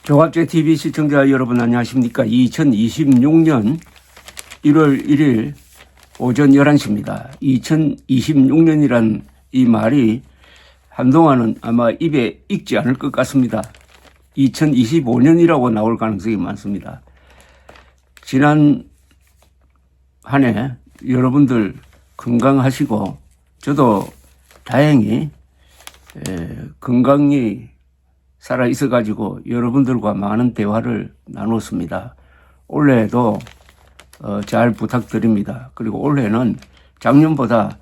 조갑제 TV 시청자 여러분 안녕하십니까? 2026년 1월 1일 오전 11시입니다. 2026년이란 이 말이 한동안은 아마 입에 익지 않을 것 같습니다. 2025년이라고 나올 가능성이 많습니다. 지난 한 해 여러분들 건강하시고 저도 다행히 건강히 살아 있어가지고 여러분들과 많은 대화를 나눴습니다. 올해도 잘 부탁드립니다. 그리고 올해는 작년보다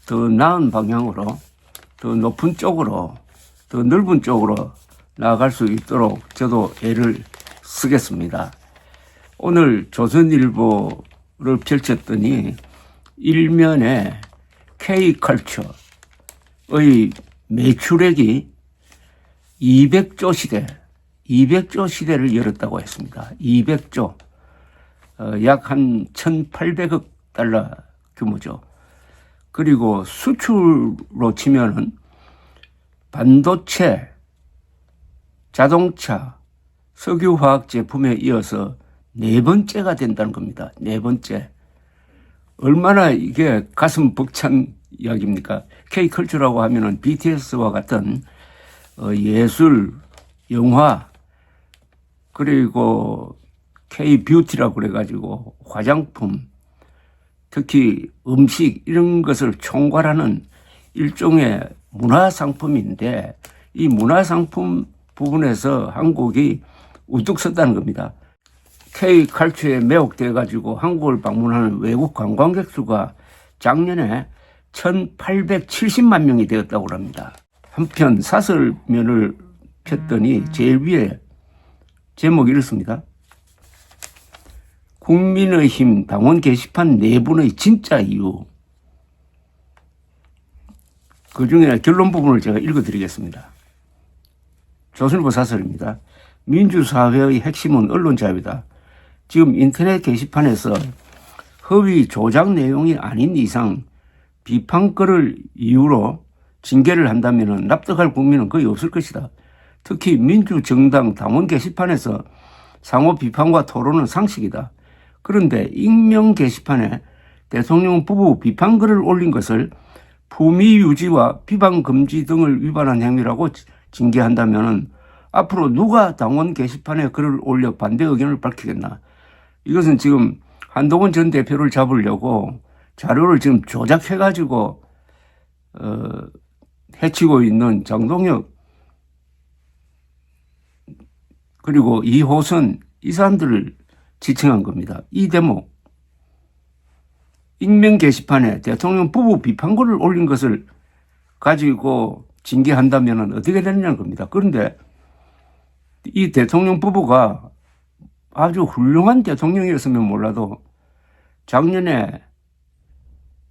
더 나은 방향으로, 더 높은 쪽으로, 더 넓은 쪽으로 나아갈 수 있도록 저도 애를 쓰겠습니다. 오늘 조선일보를 펼쳤더니 일면에 K컬처의 매출액이 200조 시대를 열었다고 했습니다. 200조. 약 한 1,800억 달러 규모죠. 그리고 수출로 치면은 반도체, 자동차, 석유화학 제품에 이어서 네 번째가 된다는 겁니다. 네 번째. 얼마나 이게 가슴 벅찬 이야기입니까? K컬처라고 하면은 BTS와 같은 예술, 영화, 그리고 K-뷰티라고 그래가지고 화장품, 특히 음식 이런 것을 총괄하는 일종의 문화상품인데 이 문화상품 부분에서 한국이 우뚝 섰다는 겁니다. K컬처에 매혹돼가지고 한국을 방문하는 외국 관광객 수가 작년에 1,870만 명이 되었다고 합니다. 한편 사설면을 폈더니 제일 위에 제목이 이렇습니다. 국민의힘 당원 게시판 내분의 진짜 이유. 그 중에 결론 부분을 제가 읽어드리겠습니다. 조선일보 사설입니다. 민주사회의 핵심은 언론 자유다. 지금 인터넷 게시판에서 허위 조작 내용이 아닌 이상 비판글을 이유로 징계를 한다면 납득할 국민은 거의 없을 것이다. 특히 민주정당 당원 게시판에서 상호 비판과 토론은 상식이다. 그런데 익명 게시판에 대통령 부부 비판글을 올린 것을 품위 유지와 비방 금지 등을 위반한 행위라고 징계한다면 앞으로 누가 당원 게시판에 글을 올려 반대 의견을 밝히겠나. 이것은 지금 한동훈 전 대표를 잡으려고 자료를 지금 조작해가지고 해치고 있는 장동혁 그리고 이호선 이 사람들을 지칭한 겁니다. 이 대목 익명 게시판에 대통령 부부 비판글을 올린 것을 가지고 징계한다면 어떻게 되느냐는 겁니다. 그런데 이 대통령 부부가 아주 훌륭한 대통령이었으면 몰라도 작년에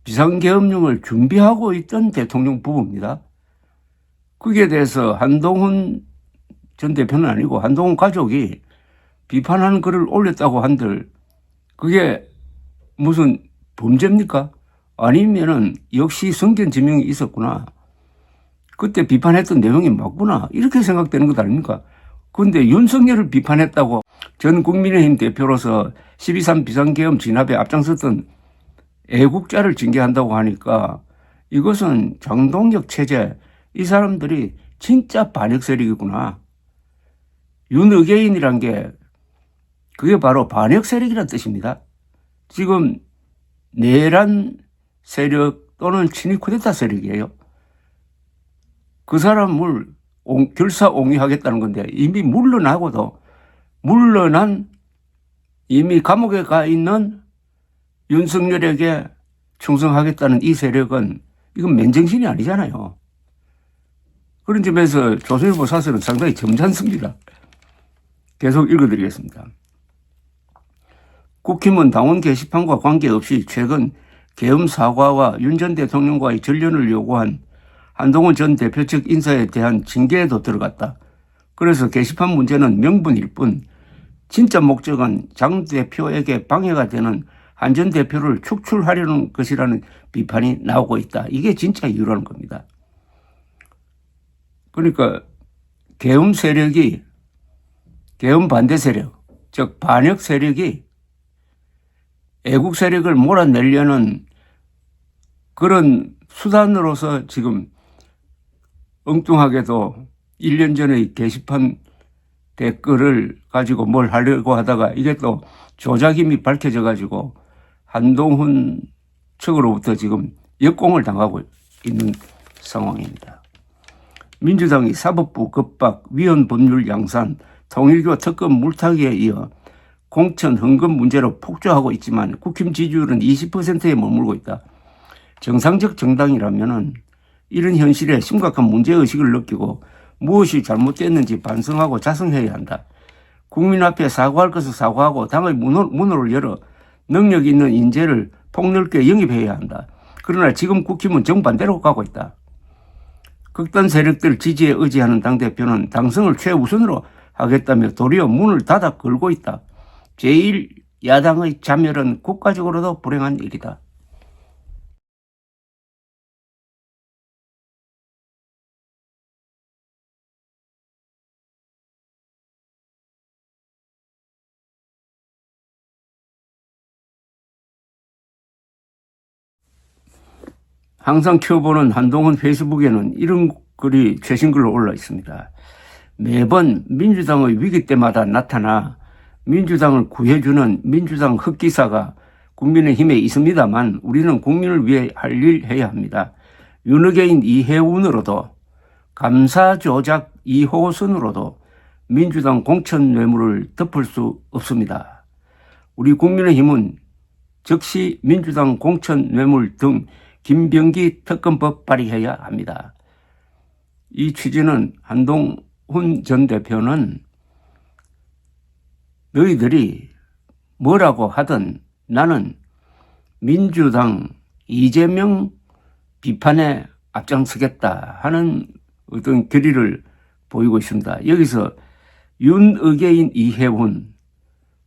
비상계엄령을 준비하고 있던 대통령 부부입니다. 거기에 대해서 한동훈 전 대표는 아니고 한동훈 가족이 비판하는 글을 올렸다고 한들 그게 무슨 범죄입니까? 아니면은 역시 성견지명이 있었구나. 그때 비판했던 내용이 맞구나. 이렇게 생각되는 것 아닙니까? 그런데 윤석열을 비판했다고 전 국민의힘 대표로서 12.3 비상계엄 진압에 앞장섰던 애국자를 징계한다고 하니까 이것은 장동혁 체제 이 사람들이 진짜 반역 세력이구나. 윤의계인이란 게 그게 바로 반역 세력이란 뜻입니다. 지금 내란 세력 또는 친위 쿠데타 세력이에요. 그 사람을 결사옹위하겠다는 건데 이미 물러나고도 물러난 이미 감옥에 가 있는 윤석열에게 충성하겠다는 이 세력은 이건 맨정신이 아니잖아요. 그런 점에서 조선일보 사설은 상당히 점잖습니다. 계속 읽어드리겠습니다. 국힘은 당원 게시판과 관계없이 최근 계엄 사과와 윤 전 대통령과의 전련을 요구한 한동훈 전 대표 측 인사에 대한 징계에도 들어갔다. 그래서 게시판 문제는 명분일 뿐 진짜 목적은 장 대표에게 방해가 되는 한 전 대표를 축출하려는 것이라는 비판이 나오고 있다. 이게 진짜 이유라는 겁니다. 그러니까 계엄 세력이 계엄 반대 세력, 즉 반역 세력이 애국 세력을 몰아내려는 그런 수단으로서 지금 엉뚱하게도 1년 전의 게시판 댓글을 가지고 뭘 하려고 하다가 이게 또 조작임이 밝혀져 가지고 한동훈 측으로부터 지금 역공을 당하고 있는 상황입니다. 민주당이 사법부 급박, 위헌 법률 양산, 통일교 특검 물타기에 이어 공천 헌금 문제로 폭주하고 있지만 국힘 지지율은 20%에 머물고 있다. 정상적 정당이라면은 이런 현실에 심각한 문제의식을 느끼고 무엇이 잘못됐는지 반성하고 자성해야 한다. 국민 앞에 사과할 것을 사과하고 당의 문호를 열어 능력 있는 인재를 폭넓게 영입해야 한다. 그러나 지금 국힘은 정반대로 가고 있다. 극단 세력들 지지에 의지하는 당대표는 당선을 최우선으로 하겠다며 도리어 문을 닫아 걸고 있다. 제1야당의 자멸은 국가적으로도 불행한 일이다. 항상 켜보는 한동훈 페이스북에는 이런 글이 최신 글로 올라 있습니다. 매번 민주당의 위기 때마다 나타나 민주당을 구해주는 민주당 흑기사가 국민의힘에 있습니다만 우리는 국민을 위해 할 일 해야 합니다. 윤핵인 이해운으로도 감사조작 2호선으로도 민주당 공천 뇌물을 덮을 수 없습니다. 우리 국민의힘은 즉시 민주당 공천 뇌물 등 김병기 특검법 발의해야 합니다. 이 취지는 한동훈 전 대표는 너희들이 뭐라고 하든 나는 민주당 이재명 비판에 앞장서겠다 하는 어떤 결의를 보이고 있습니다. 여기서 윤의계인 이해운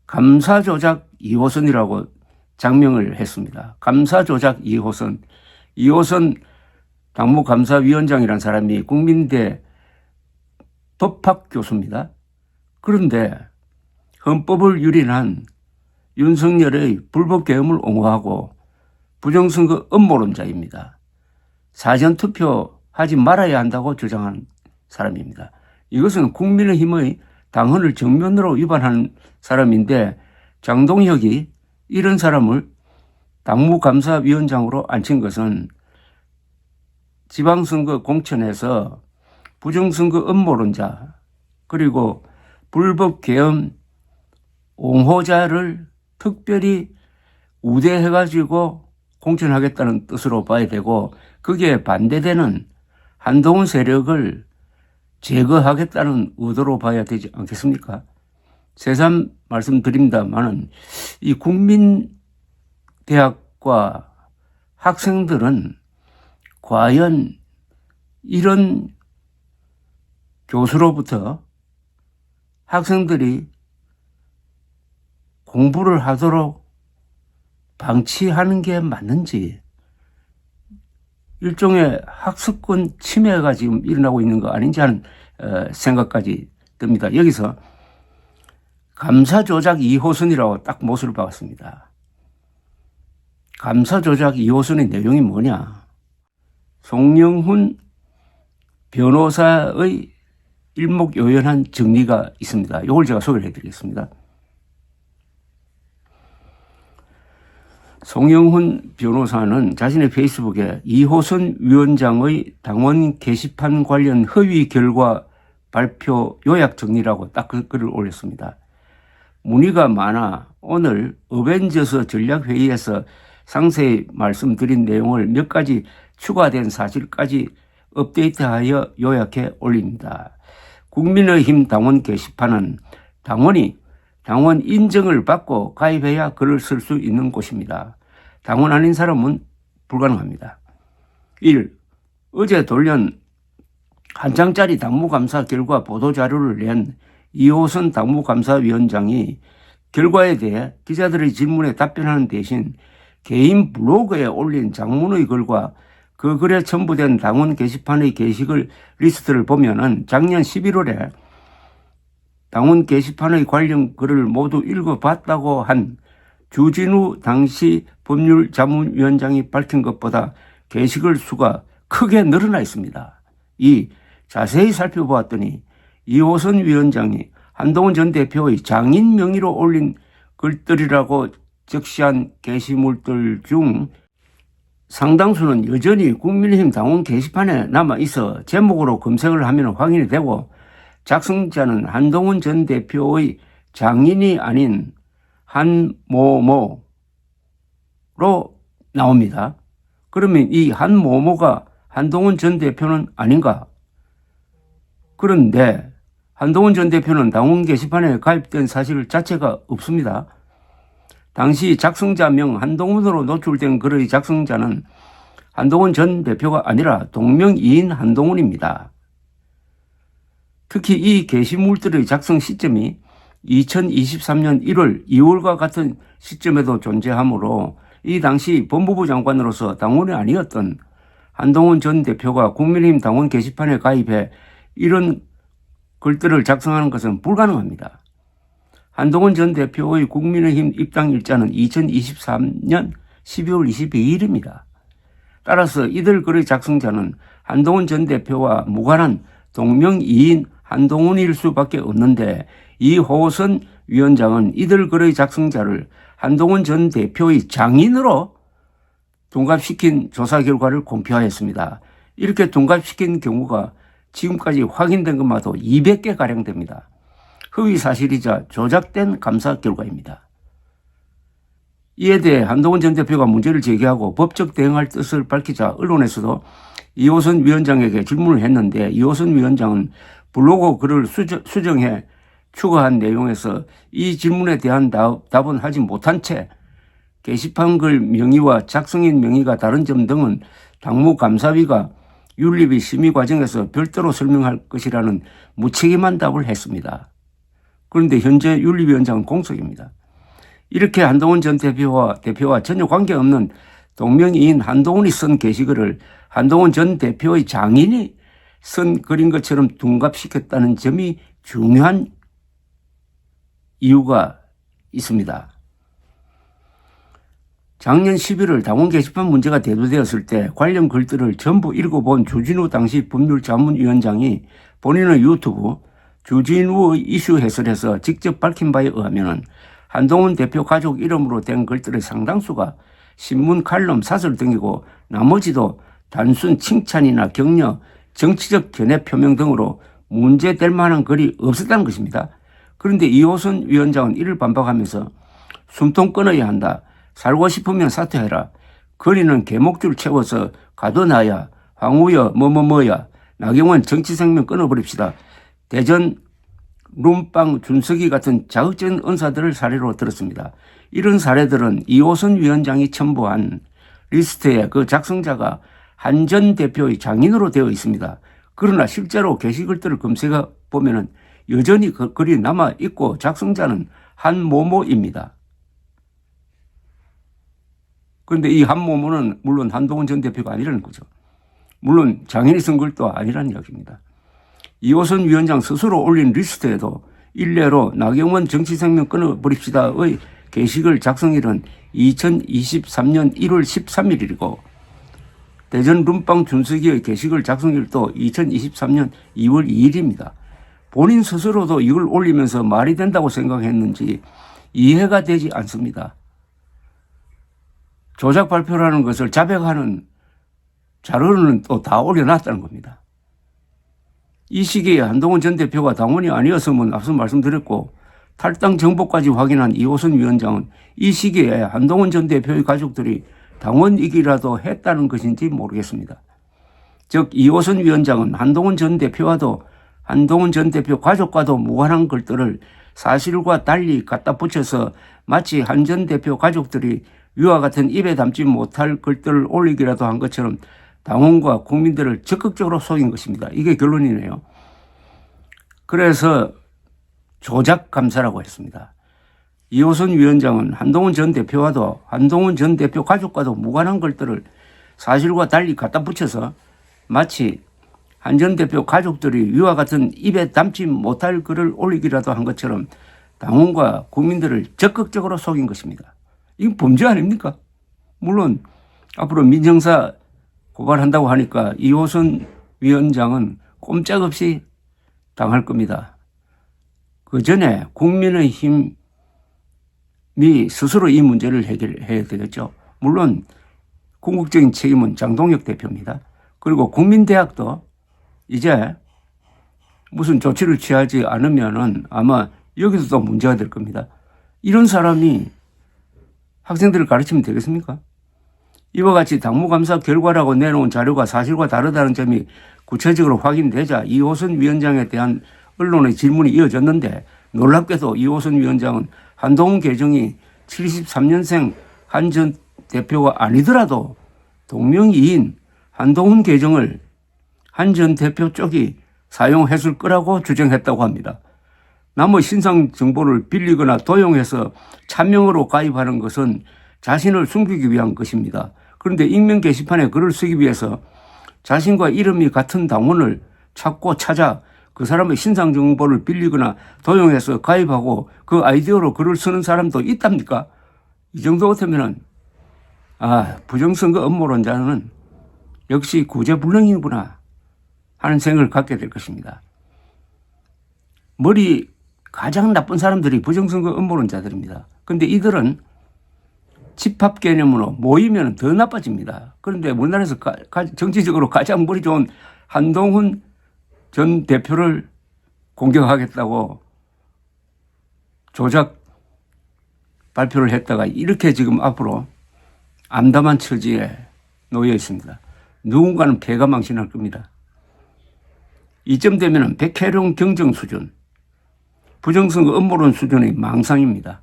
감사조작 2호선이라고 장명을 했습니다. 감사조작 2호선. 2호선 당무감사위원장이라는 사람이 국민대 법학 교수입니다. 그런데 헌법을 유린한 윤석열의 불법 계엄을 옹호하고 부정선거 음모론자입니다. 사전투표 하지 말아야 한다고 주장한 사람입니다. 이것은 국민의힘의 당헌을 정면으로 위반한 사람인데 장동혁이 이런 사람을 당무감사위원장으로 앉힌 것은 지방선거 공천에서 부정선거 음모론자 그리고 불법 계엄 옹호자를 특별히 우대해가지고 공천하겠다는 뜻으로 봐야 되고 거기에 반대되는 한동훈 세력을 제거하겠다는 의도로 봐야 되지 않겠습니까? 새삼 말씀드립니다만은 이 국민대학과 학생들은 과연 이런 교수로부터 학생들이 공부를 하도록 방치하는 게 맞는지 일종의 학습권 침해가 지금 일어나고 있는 거 아닌지 하는 생각까지 듭니다. 여기서 감사조작 2호선이라고 딱 못을 박았습니다. 감사조작 2호선의 내용이 뭐냐? 송영훈 변호사의 일목요연한 정리가 있습니다. 이걸 제가 소개를 해드리겠습니다. 송영훈 변호사는 자신의 페이스북에 2호선 위원장의 당원 게시판 관련 허위 결과 발표 요약 정리라고 딱 그 글을 올렸습니다. 문의가 많아 오늘 어벤져스 전략회의에서 상세히 말씀드린 내용을 몇 가지 추가된 사실까지 업데이트하여 요약해 올립니다. 국민의힘 당원 게시판은 당원이 당원 인증을 받고 가입해야 글을 쓸 수 있는 곳입니다. 당원 아닌 사람은 불가능합니다. 1. 어제 돌연 한 장짜리 당무감사 결과 보도자료를 낸 2호선 당무감사위원장이 결과에 대해 기자들의 질문에 답변하는 대신 개인 블로그에 올린 장문의 글과 그 글에 첨부된 당원 게시판의 게시글 리스트를 보면은 작년 11월에 당원 게시판의 관련 글을 모두 읽어봤다고 한 주진우 당시 법률자문위원장이 밝힌 것보다 게시글 수가 크게 늘어나 있습니다. 자세히 살펴보았더니 이호선 위원장이 한동훈 전 대표의 장인 명의로 올린 글들이라고 적시한 게시물들 중 상당수는 여전히 국민의힘 당원 게시판에 남아있어 제목으로 검색을 하면 확인이 되고 작성자는 한동훈 전 대표의 장인이 아닌 한모모로 나옵니다. 그러면 이 한모모가 한동훈 전 대표는 아닌가? 그런데 한동훈 전 대표는 당원 게시판에 가입된 사실 자체가 없습니다. 당시 작성자명 한동훈으로 노출된 글의 작성자는 한동훈 전 대표가 아니라 동명이인 한동훈입니다. 특히 이 게시물들의 작성 시점이 2023년 1월, 2월과 같은 시점에도 존재하므로 이 당시 법무부 장관으로서 당원이 아니었던 한동훈 전 대표가 국민의힘 당원 게시판에 가입해 이런 글들을 작성하는 것은 불가능합니다. 한동훈 전 대표의 국민의힘 입당 일자는 2023년 12월 22일입니다. 따라서 이들 글의 작성자는 한동훈 전 대표와 무관한 동명이인 한동훈일 수밖에 없는데 이호선 위원장은 이들 글의 작성자를 한동훈 전 대표의 장인으로 둔갑시킨 조사 결과를 공표하였습니다. 이렇게 둔갑시킨 경우가 지금까지 확인된 것마도 200개가량 됩니다. 허위 사실이자 조작된 감사 결과입니다. 이에 대해 한동훈 전 대표가 문제를 제기하고 법적 대응할 뜻을 밝히자 언론에서도 이호선 위원장에게 질문을 했는데 이호선 위원장은 블로그 글을 수정해 추가한 내용에서 이 질문에 대한 답은 하지 못한 채 게시판 글 명의와 작성인 명의가 다른 점 등은 당무 감사위가 윤리위 심의 과정에서 별도로 설명할 것이라는 무책임한 답을 했습니다. 그런데 현재 윤리위원장은 공석입니다. 이렇게 한동훈 전 대표와 전혀 관계없는 동명이인 한동훈이 쓴 게시글을 한동훈 전 대표의 장인이 쓴 글인 것처럼 둔갑시켰다는 점이 중요한 이유가 있습니다. 작년 11월 당원 게시판 문제가 대두되었을 때 관련 글들을 전부 읽어본 주진우 당시 법률자문위원장이 본인의 유튜브 주진우의 이슈 해설에서 직접 밝힌 바에 의하면 한동훈 대표 가족 이름으로 된 글들의 상당수가 신문 칼럼 사설 등이고 나머지도 단순 칭찬이나 격려, 정치적 견해 표명 등으로 문제될 만한 글이 없었다는 것입니다. 그런데 이호선 위원장은 이를 반박하면서 숨통 끊어야 한다. 살고 싶으면 사퇴해라. 거리는 개목줄 채워서 가둬놔야 황우여 뭐뭐뭐야. 나경원 정치생명 끊어버립시다. 대전 룸빵 준석이 같은 자극적인 언사들을 사례로 들었습니다. 이런 사례들은 이호선 위원장이 첨부한 리스트에 그 작성자가 한 전 대표의 장인으로 되어 있습니다. 그러나 실제로 게시글들을 검색해 보면 여전히 그 글이 남아있고 작성자는 한모모입니다. 그런데 이 한모모는 물론 한동훈 전 대표가 아니라는 거죠. 물론 장인이 쓴 글도 아니라는 이야기입니다. 이호선 위원장 스스로 올린 리스트에도 일례로 나경원 정치생명 끊어버립시다의 게시글 작성일은 2023년 1월 13일이고 대전 룸빵 준석이의 게시글 작성일도 2023년 2월 2일입니다. 본인 스스로도 이걸 올리면서 말이 된다고 생각했는지 이해가 되지 않습니다. 조작 발표라는 것을 자백하는 자료는 또 다 올려놨다는 겁니다. 이 시기에 한동훈 전 대표가 당원이 아니었으면 앞서 말씀드렸고 탈당 정보까지 확인한 이호선 위원장은 이 시기에 한동훈 전 대표의 가족들이 당원이기라도 했다는 것인지 모르겠습니다. 즉 이호선 위원장은 한동훈 전 대표와도 한동훈 전 대표 가족과도 무관한 글들을 사실과 달리 갖다 붙여서 마치 한 전 대표 가족들이 위와 같은 입에 담지 못할 글들을 올리기라도 한 것처럼 당원과 국민들을 적극적으로 속인 것입니다. 이게 결론이네요. 그래서 조작 감사라고 했습니다. 이호선 위원장은 한동훈 전 대표와도 한동훈 전 대표 가족과도 무관한 글들을 사실과 달리 갖다 붙여서 마치 한 전 대표 가족들이 위와 같은 입에 담지 못할 글을 올리기라도 한 것처럼 당원과 국민들을 적극적으로 속인 것입니다. 이건 범죄 아닙니까? 물론 앞으로 민정사 고발한다고 하니까 이호선 위원장은 꼼짝없이 당할 겁니다. 그 전에 국민의힘이 스스로 이 문제를 해결해야 되겠죠. 물론 궁극적인 책임은 장동혁 대표입니다. 그리고 국민대학도 이제 무슨 조치를 취하지 않으면은 아마 여기서도 문제가 될 겁니다. 이런 사람이 학생들을 가르치면 되겠습니까? 이와 같이 당무감사 결과라고 내놓은 자료가 사실과 다르다는 점이 구체적으로 확인되자 이호선 위원장에 대한 언론의 질문이 이어졌는데 놀랍게도 이호선 위원장은 한동훈 계정이 73년생 한 전 대표가 아니더라도 동명이인 한동훈 계정을 한 전 대표 쪽이 사용했을 거라고 주장했다고 합니다. 남의 신상 정보를 빌리거나 도용해서 차명으로 가입하는 것은 자신을 숨기기 위한 것입니다. 그런데 익명 게시판에 글을 쓰기 위해서 자신과 이름이 같은 당원을 찾고 찾아 그 사람의 신상 정보를 빌리거나 도용해서 가입하고 그 아이디어로 글을 쓰는 사람도 있답니까? 이 정도 같으면은 부정선거 음모론자는 역시 구제불능이구나 하는 생각을 갖게 될 것입니다. 머리 가장 나쁜 사람들이 부정선거 음모론자들입니다. 그런데 이들은 집합 개념으로 모이면 더 나빠집니다. 그런데 우리나라에서 정치적으로 가장 머리 좋은 한동훈 전 대표를 공격하겠다고 조작 발표를 했다가 이렇게 지금 앞으로 암담한 처지에 놓여 있습니다. 누군가는 패가 망신할 겁니다. 이쯤 되면 백혜룡 경정 수준, 부정선거 음모론 수준의 망상입니다.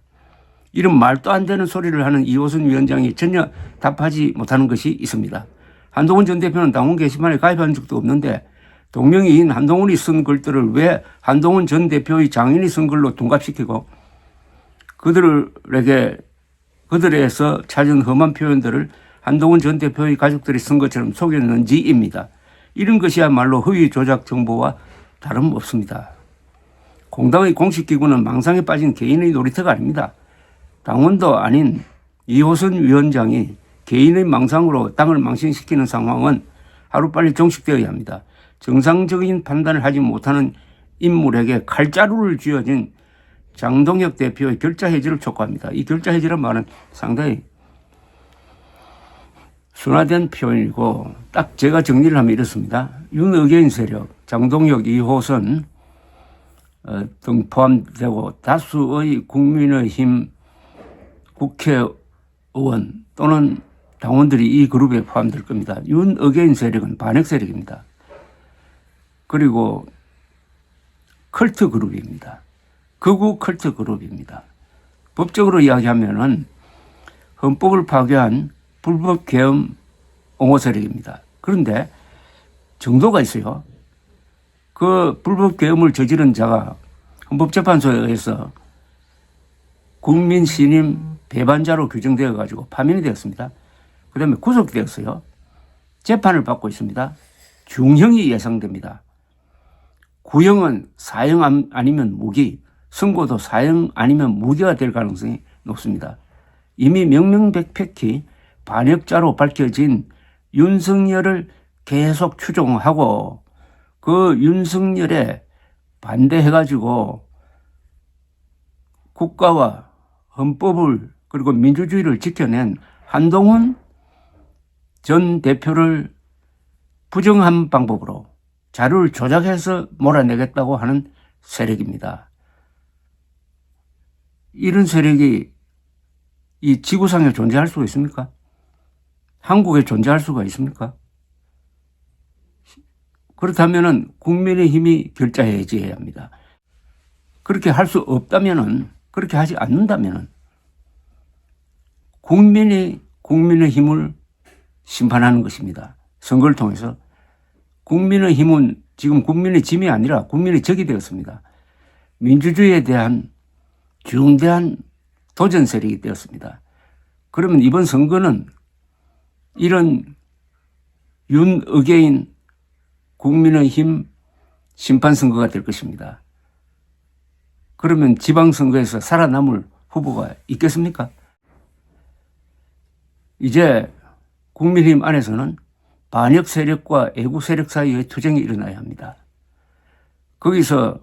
이런 말도 안 되는 소리를 하는 이호선 위원장이 전혀 답하지 못하는 것이 있습니다. 한동훈 전 대표는 당원 게시판에 가입한 적도 없는데 동명이인 한동훈이 쓴 글들을 왜 한동훈 전 대표의 장인이 쓴 글로 둔갑시키고 그들에서 찾은 험한 표현들을 한동훈 전 대표의 가족들이 쓴 것처럼 속였는지입니다. 이런 것이야말로 허위 조작 정보와 다름없습니다. 공당의 공식 기구는 망상에 빠진 개인의 놀이터가 아닙니다. 당원도 아닌 이호선 위원장이 개인의 망상으로 당을 망신시키는 상황은 하루빨리 종식되어야 합니다. 정상적인 판단을 하지 못하는 인물에게 칼자루를 쥐어진 장동혁 대표의 결자 해지를 촉구합니다. 이 결자 해지란 말은 상당히 순화된 표현이고 딱 제가 정리를 하면 이렇습니다. 윤의견 세력, 장동혁, 이호선 등 포함되고 다수의 국민의힘 국회의원 또는 당원들이 이 그룹에 포함될 겁니다. 윤의견 세력은 반핵 세력입니다. 그리고 컬트 그룹입니다. 극우 컬트 그룹입니다. 법적으로 이야기하면은 헌법을 파괴한 불법 계엄 옹호 세력입니다. 그런데 정도가 있어요. 그 불법 계엄을 저지른 자가 헌법재판소에 의해서 국민 신임 배반자로 규정되어 가지고 파면이 되었습니다. 그 다음에 구속되었어요. 재판을 받고 있습니다. 중형이 예상됩니다. 구형은 사형 아니면 무기, 선고도 사형 아니면 무기가 될 가능성이 높습니다. 이미 명명백백히 반역자로 밝혀진 윤석열을 계속 추종하고 그 윤석열에 반대해가지고 국가와 헌법을 그리고 민주주의를 지켜낸 한동훈 전 대표를 부정한 방법으로 자료를 조작해서 몰아내겠다고 하는 세력입니다. 이런 세력이 이 지구상에 존재할 수가 있습니까? 한국에 존재할 수가 있습니까? 그렇다면은 국민의힘이 결자해지해야 합니다. 그렇게 할 수 없다면은, 그렇게 하지 않는다면은 국민이 국민의힘을 심판하는 것입니다. 선거를 통해서. 국민의힘은 지금 국민의 짐이 아니라 국민의 적이 되었습니다. 민주주의에 대한 중대한 도전 세력이 되었습니다. 그러면 이번 선거는 이런 윤의견 국민의힘 심판선거가 될 것입니다. 그러면 지방선거에서 살아남을 후보가 있겠습니까? 이제 국민의힘 안에서는 반역 세력과 애국 세력 사이의 투쟁이 일어나야 합니다. 거기서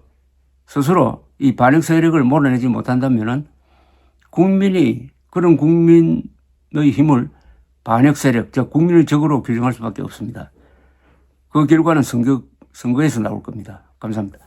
스스로 이 반역 세력을 몰아내지 못한다면 국민이 그런 국민의 힘을 반역 세력, 즉 국민의 적으로 규정할 수밖에 없습니다. 그 결과는 선거에서 나올 겁니다. 감사합니다.